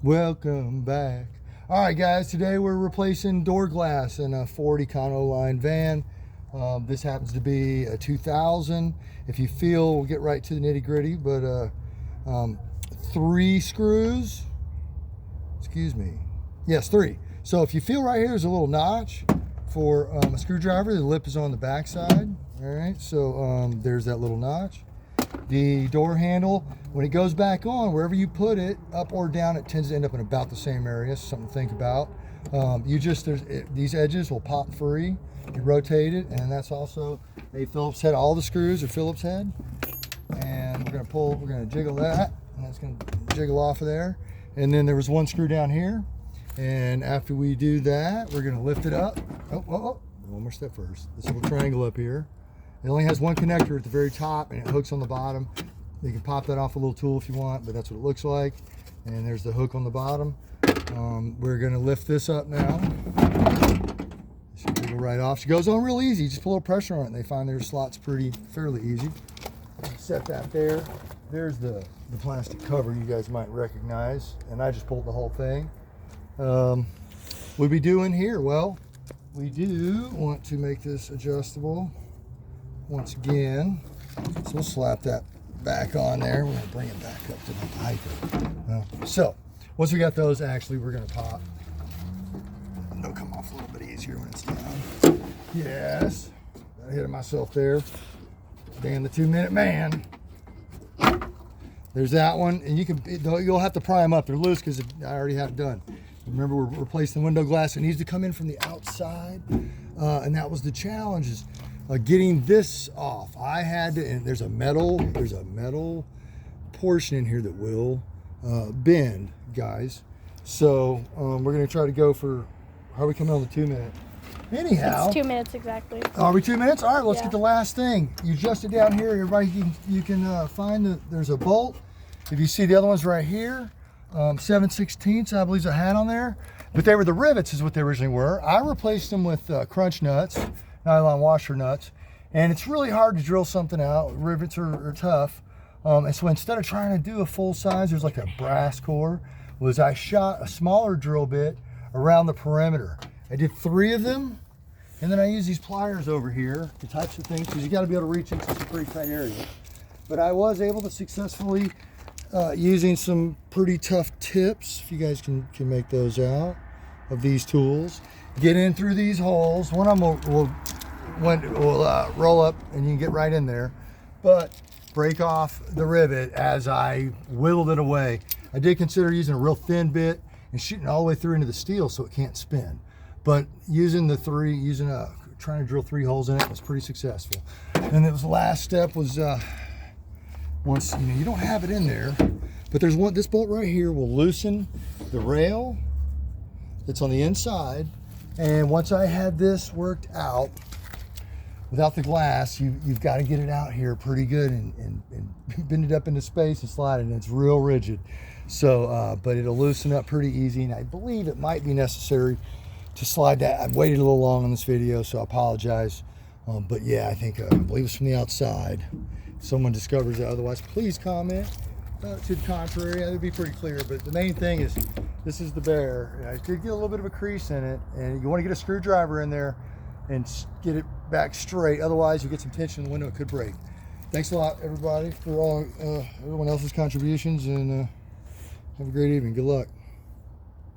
Welcome back. All right, guys, today we're replacing door glass in a Ford Econoline van. This happens to be a 2000. If you feel, we'll get right to the nitty gritty, but 3 screws, excuse me. Yes, 3. So if you feel right here, there's a little notch for a screwdriver. The lip is on the back side. All right, so there's that little notch. The door handle, when it goes back on, wherever you put it, up or down, it tends to end up in about the same area. So something to think about. These edges will pop free. You rotate it, and that's also a Phillips head. All the screws are Phillips head, and we're gonna jiggle that, and that's gonna jiggle off of there. And then there was one screw down here, and after we do that, we're gonna lift it up. Oh, one more step first. This little triangle up here. It only has one connector at the very top, and it hooks on the bottom. You can pop that off a little tool if you want, but that's what it looks like. And there's the hook on the bottom. We're gonna lift this up now. She can go right off. She goes on real easy. Just put a little pressure on it, and they find their slots fairly easy. Set that there. There's the plastic cover you guys might recognize, and I just pulled the whole thing. What do we do in here? Well, we do want to make this adjustable once again. So we'll slap that back on there. We're gonna bring it back up to the height. So once we got those, actually, we're gonna pop. They'll come off a little bit easier when it's down. Yes, I hit myself there. Being the 2-minute man. There's that one, and you'll have to pry them up. They're loose because I already have it done. Remember, we're replacing the window glass. It needs to come in from the outside, and that was the challenge, is getting this off. I had to, and there's a metal portion in here that will bend, guys. So we're gonna try to go for, how are we coming on the 2-minute? Anyhow, it's 2 minutes exactly. Are we 2 minutes? All right, let's Yeah. get the last thing. You adjust it down here. Everybody, you can find there's a bolt. If you see the other ones right here, 7/16, I believe, I had on there, but they were the rivets, is what they originally were. I replaced them with crunch nuts, nylon washer nuts, and it's really hard to drill something out. Rivets are tough, and so instead of trying to do a full size, there's like a brass core. I shot a smaller drill bit around the perimeter. I did 3 of them, and then I use these pliers over here to touch the things, because you got to be able to reach into some pretty tight area. But I was able to successfully, using some pretty tough tips, if you guys can make those out, of these tools, get in through these holes. One of them will roll up, and you can get right in there, but break off the rivet as I whittled it away. I did consider using a real thin bit and shooting all the way through into the steel so it can't spin. But trying to drill 3 holes in it was pretty successful. And it was the last step was, once, you don't have it in there, but there's this bolt right here will loosen the rail that's on the inside. And once I had this worked out, without the glass, you've got to get it out here pretty good and bend it up into space and slide it, and it's real rigid. So, but it'll loosen up pretty easy, and I believe it might be necessary to slide that. I waited a little long on this video, so I apologize. But yeah, I believe it's from the outside. If someone discovers it otherwise, please comment. To the contrary, it would be pretty clear. But the main thing is, this is the bear. I did get a little bit of a crease in it, and you want to get a screwdriver in there and get it back straight. Otherwise, you get some tension in the window, it could break. Thanks a lot, everybody, for everyone else's contributions, and have a great evening. Good luck.